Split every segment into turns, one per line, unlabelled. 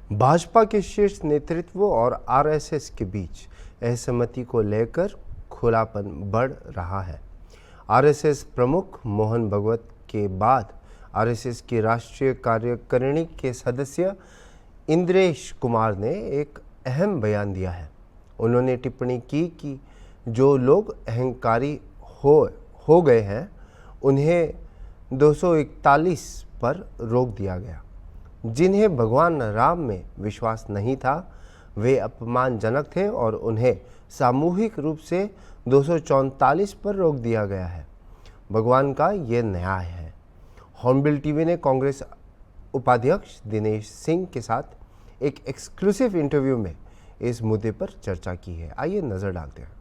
भाजपा के शीर्ष नेतृत्व और आरएसएस के बीच असहमति को लेकर खुलापन बढ़ रहा है। आरएसएस प्रमुख मोहन भागवत के बाद आरएसएस की राष्ट्रीय कार्यकारिणी के सदस्य इंद्रेश कुमार ने एक अहम बयान दिया है। उन्होंने टिप्पणी की कि जो लोग अहंकारी हो गए हैं उन्हें 241 पर रोक दिया गया। जिन्हें भगवान राम में विश्वास नहीं था वे अपमानजनक थे और उन्हें सामूहिक रूप से 244 पर रोक दिया गया है। भगवान का ये न्याय है। हॉर्नबिल टीवी ने कांग्रेस उपाध्यक्ष दिनेश सिंह के साथ एक एक्सक्लूसिव इंटरव्यू में इस मुद्दे पर चर्चा की है। आइए नजर डालते हैं।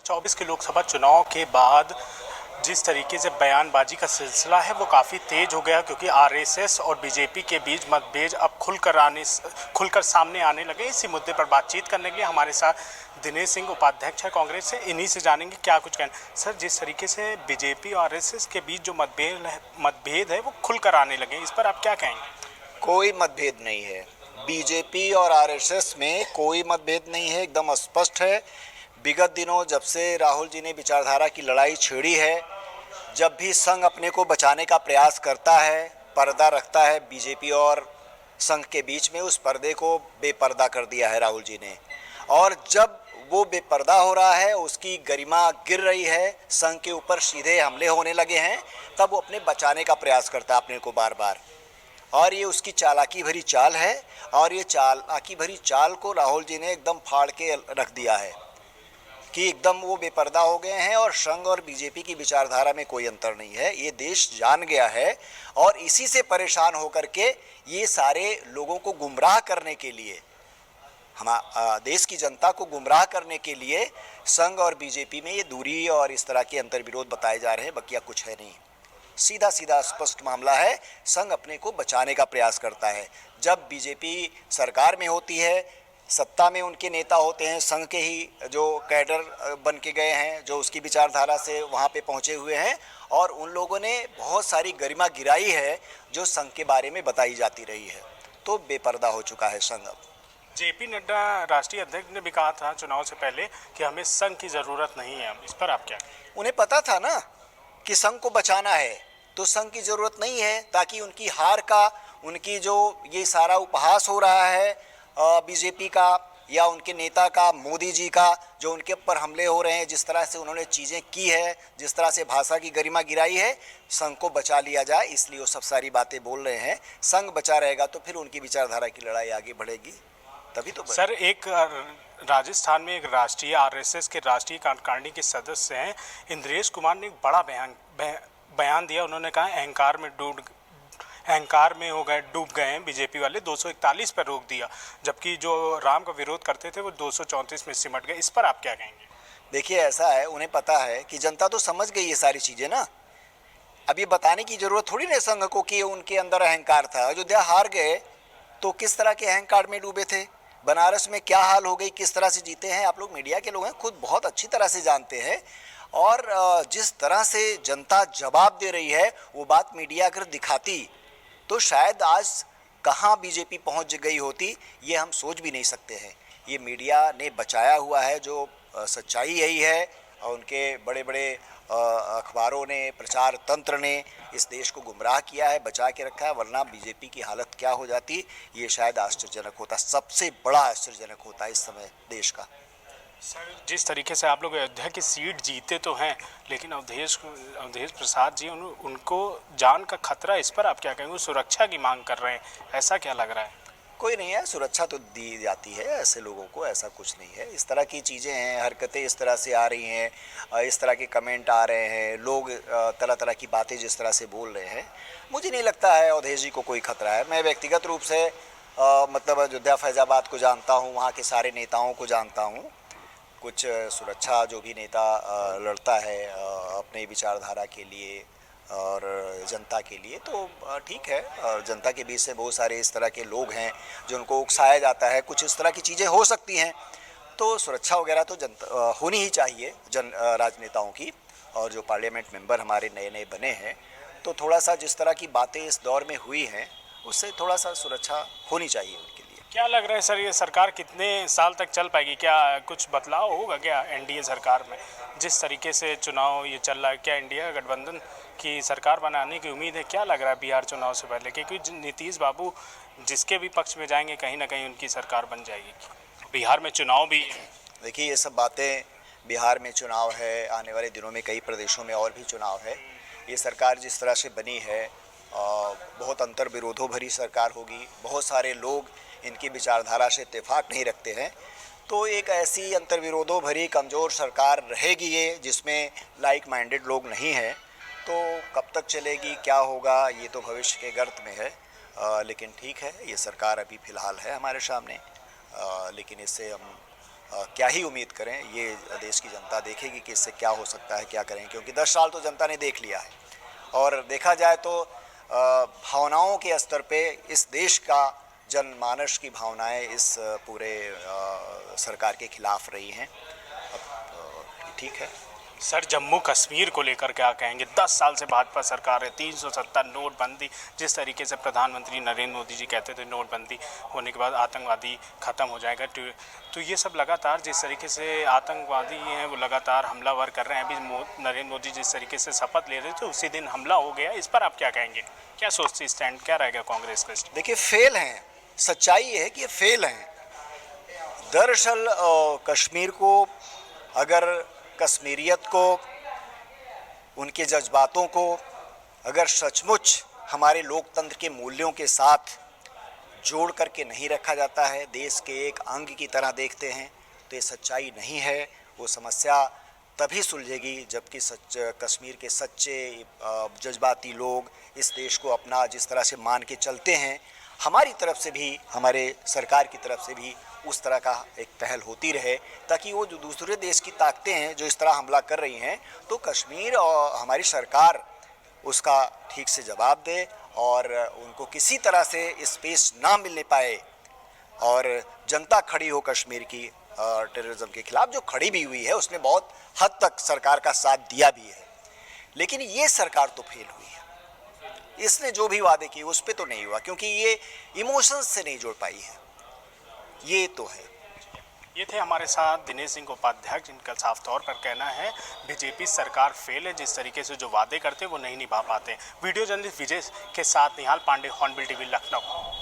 24 के लोकसभा चुनाव के बाद जिस तरीके से बयानबाजी का सिलसिला है वो काफ़ी तेज हो गया, क्योंकि आरएसएस और बीजेपी के बीच मतभेद अब खुलकर सामने आने लगे। इसी मुद्दे पर बातचीत करने के लिए हमारे साथ दिनेश सिंह उपाध्यक्ष है कांग्रेस से। इन्हीं से जानेंगे क्या कुछ कहना। सर, जिस तरीके से बीजेपी और आरएसएस के बीच जो मतभेद है वो खुलकर आने लगे, इस पर आप क्या कहेंगे?
कोई मतभेद नहीं है। बीजेपी और आरएसएस में कोई मतभेद नहीं है, एकदम स्पष्ट है। विगत दिनों जब से राहुल जी ने विचारधारा की लड़ाई छेड़ी है, जब भी संघ अपने को बचाने का प्रयास करता है, पर्दा रखता है बीजेपी और संघ के बीच में, उस पर्दे को बेपर्दा कर दिया है राहुल जी ने। और जब वो बेपर्दा हो रहा है, उसकी गरिमा गिर रही है, संघ के ऊपर सीधे हमले होने लगे हैं, तब वो अपने बचाने का प्रयास करता है अपने को बार बार। और ये उसकी चालाकी भरी चाल है, और ये चालाकी भरी चाल को राहुल जी ने एकदम फाड़ के रख दिया है कि एकदम वो बेपर्दा हो गए हैं और संघ और बीजेपी की विचारधारा में कोई अंतर नहीं है। ये देश जान गया है और इसी से परेशान होकर के ये सारे लोगों को गुमराह करने के लिए, देश की जनता को गुमराह करने के लिए संघ और बीजेपी में ये दूरी और इस तरह के अंतर विरोध बताए जा रहे हैं। बकिया कुछ है नहीं, सीधा सीधा स्पष्ट मामला है। संघ अपने को बचाने का प्रयास करता है। जब बीजेपी सरकार में होती है, सत्ता में उनके नेता होते हैं संघ के ही जो कैडर बन के गए हैं, जो उसकी विचारधारा से वहाँ पे पहुँचे हुए हैं, और उन लोगों ने बहुत सारी गरिमा गिराई है जो संघ के बारे में बताई जाती रही है। तो बेपर्दा हो चुका है संघ अब।
जेपी नड्डा राष्ट्रीय अध्यक्ष ने भी कहा था चुनाव से पहले कि हमें संघ की ज़रूरत नहीं है। इस पर आप क्या?
उन्हें पता था ना कि संघ को बचाना है, तो संघ की ज़रूरत नहीं है, ताकि उनकी हार का, उनकी जो ये सारा उपहास हो रहा है बीजेपी का या उनके नेता का, मोदी जी का, जो उनके ऊपर हमले हो रहे हैं, जिस तरह से उन्होंने चीज़ें की है, जिस तरह से भाषा की गरिमा गिराई है, संघ को बचा लिया जाए, इसलिए वो सब सारी बातें बोल रहे हैं। संघ बचा रहेगा तो फिर उनकी विचारधारा की लड़ाई आगे बढ़ेगी, तभी तो।
सर, एक राजस्थान में एक राष्ट्रीय आरएसएस के राष्ट्रीय कार्यकारिणी के सदस्य हैं इंद्रेश कुमार ने एक बड़ा बयान दिया। उन्होंने कहा अहंकार में डूब गए हैं बीजेपी वाले, 241 पर रोक दिया, जबकि जो राम का विरोध करते थे वो 234 में सिमट गए। इस पर आप क्या कहेंगे?
देखिए, ऐसा है, उन्हें पता है कि जनता तो समझ गई ये सारी चीज़ें ना। अब ये बताने की ज़रूरत थोड़ी नहीं संघ को कि उनके अंदर अहंकार था। अयोध्या हार गए तो किस तरह के अहंकार में डूबे थे, बनारस में क्या हाल हो गई, किस तरह से जीते हैं। आप लोग मीडिया के लोग हैं, खुद बहुत अच्छी तरह से जानते हैं। और जिस तरह से जनता जवाब दे रही है, वो बात मीडिया अगर दिखाती तो शायद आज कहाँ बीजेपी पहुँच गई होती, ये हम सोच भी नहीं सकते हैं। ये मीडिया ने बचाया हुआ है, जो सच्चाई यही है, और उनके बड़े बड़े अखबारों ने, प्रचार तंत्र ने इस देश को गुमराह किया है, बचा के रखा है। वरना बीजेपी की हालत क्या हो जाती, ये शायद आश्चर्यजनक होता, सबसे बड़ा आश्चर्यजनक होता इस समय देश का।
सर, जिस तरीके से आप लोग अयोध्या की सीट जीते तो हैं, लेकिन अवधेश प्रसाद जी उनको जान का खतरा, इस पर आप क्या कहेंगे? सुरक्षा की मांग कर रहे हैं, ऐसा क्या लग रहा है?
कोई नहीं है, सुरक्षा तो दी जाती है ऐसे लोगों को, ऐसा कुछ नहीं है। इस तरह की चीज़ें हैं, हरकतें इस तरह से आ रही हैं, इस तरह के कमेंट आ रहे हैं, लोग तरह तरह की बातें जिस तरह से बोल रहे हैं, मुझे नहीं लगता है अवधेश जी को कोई खतरा है। मैं व्यक्तिगत रूप से मतलब अयोध्या फैजाबाद को जानता हूँ, वहाँ के सारे नेताओं को जानता हूँ। कुछ सुरक्षा जो भी नेता लड़ता है अपने विचारधारा के लिए और जनता के लिए, तो ठीक है। और जनता के बीच से बहुत सारे इस तरह के लोग हैं जो उनको उकसाया जाता है, कुछ इस तरह की चीज़ें हो सकती हैं, तो सुरक्षा वगैरह तो होनी ही चाहिए राजनेताओं की। और जो पार्लियामेंट मेंबर हमारे नए नए बने हैं, तो थोड़ा सा जिस तरह की बातें इस दौर में हुई हैं, उससे थोड़ा सा सुरक्षा होनी चाहिए उनके लिए।
क्या लग रहा है सर, ये सरकार कितने साल तक चल पाएगी? क्या कुछ बदलाव होगा क्या एनडीए सरकार में? जिस तरीके से चुनाव ये चल रहा है, क्या इंडिया गठबंधन की सरकार बनाने की उम्मीद है? क्या लग रहा है बिहार चुनाव से पहले? क्योंकि नीतीश बाबू जिसके भी पक्ष में जाएंगे कहीं ना कहीं उनकी सरकार बन जाएगी। बिहार में चुनाव भी है।
देखिए, ये सब बातें, बिहार में चुनाव है, आने वाले दिनों में कई प्रदेशों में और भी चुनाव है। ये सरकार जिस तरह से बनी है बहुत अंतर विरोधों भरी सरकार होगी। बहुत सारे लोग इनकी विचारधारा से इत्तेफाक नहीं रखते हैं, तो एक ऐसी अंतर विरोधों भरी कमज़ोर सरकार रहेगी ये, जिसमें लाइक माइंडेड लोग नहीं हैं। तो कब तक चलेगी, क्या होगा, ये तो भविष्य के गर्त में है। लेकिन ठीक है, ये सरकार अभी फ़िलहाल है हमारे सामने, लेकिन इससे हम क्या ही उम्मीद करें। ये देश की जनता देखेगी कि इससे क्या हो सकता है, क्या करें, क्योंकि 10 साल तो जनता ने देख लिया है। और देखा जाए तो भावनाओं के स्तर पे इस देश का जनमानस की भावनाएं इस पूरे सरकार के खिलाफ रही हैं। अब ठीक है।
सर, जम्मू कश्मीर को लेकर क्या कहेंगे? 10 साल से भाजपा सरकार है, 370 नोटबंदी, जिस तरीके से प्रधानमंत्री नरेंद्र मोदी जी कहते थे नोटबंदी होने के बाद आतंकवादी ख़त्म हो जाएगा, तो ये सब लगातार जिस तरीके से आतंकवादी हैं वो लगातार हमलावर कर रहे हैं। अभी नरेंद्र मोदी जिस तरीके से शपथ ले रहे थे उसी दिन हमला हो गया। इस पर आप क्या कहेंगे? क्या सोचते, स्टैंड क्या रहेगा कांग्रेस का?
देखिए, फेल हैं, सच्चाई ये है कि ये फेल हैं। दरअसल कश्मीर को, अगर कश्मीरियत को, उनके जज्बातों को अगर सचमुच हमारे लोकतंत्र के मूल्यों के साथ जोड़ करके नहीं रखा जाता है, देश के एक अंग की तरह देखते हैं, तो ये सच्चाई नहीं है। वो समस्या तभी सुलझेगी जबकि कश्मीर के सच्चे जज्बाती लोग इस देश को अपना जिस तरह से मान के चलते हैं, हमारी तरफ से भी, हमारे सरकार की तरफ से भी उस तरह का एक पहल होती रहे, ताकि वो जो दूसरे देश की ताकतें हैं जो इस तरह हमला कर रही हैं, तो कश्मीर और हमारी सरकार उसका ठीक से जवाब दे और उनको किसी तरह से स्पेस ना मिलने पाए। और जनता खड़ी हो कश्मीर की टेररिज्म के खिलाफ, जो खड़ी भी हुई है, उसने बहुत हद तक सरकार का साथ दिया भी है। लेकिन ये सरकार तो फेल हुई है। इसने जो भी वादे किए उस पर तो नहीं हुआ, क्योंकि ये इमोशंस से नहीं जोड़ पाई है। ये तो है।
ये थे हमारे साथ दिनेश सिंह उपाध्याय, जिनका साफ तौर पर कहना है बीजेपी सरकार फेल है। जिस तरीके से जो वादे करते वो नहीं निभा पाते। वीडियो जर्नलिस्ट विजय के साथ निहाल पांडे, हॉर्नबिल टीवी, लखनऊ।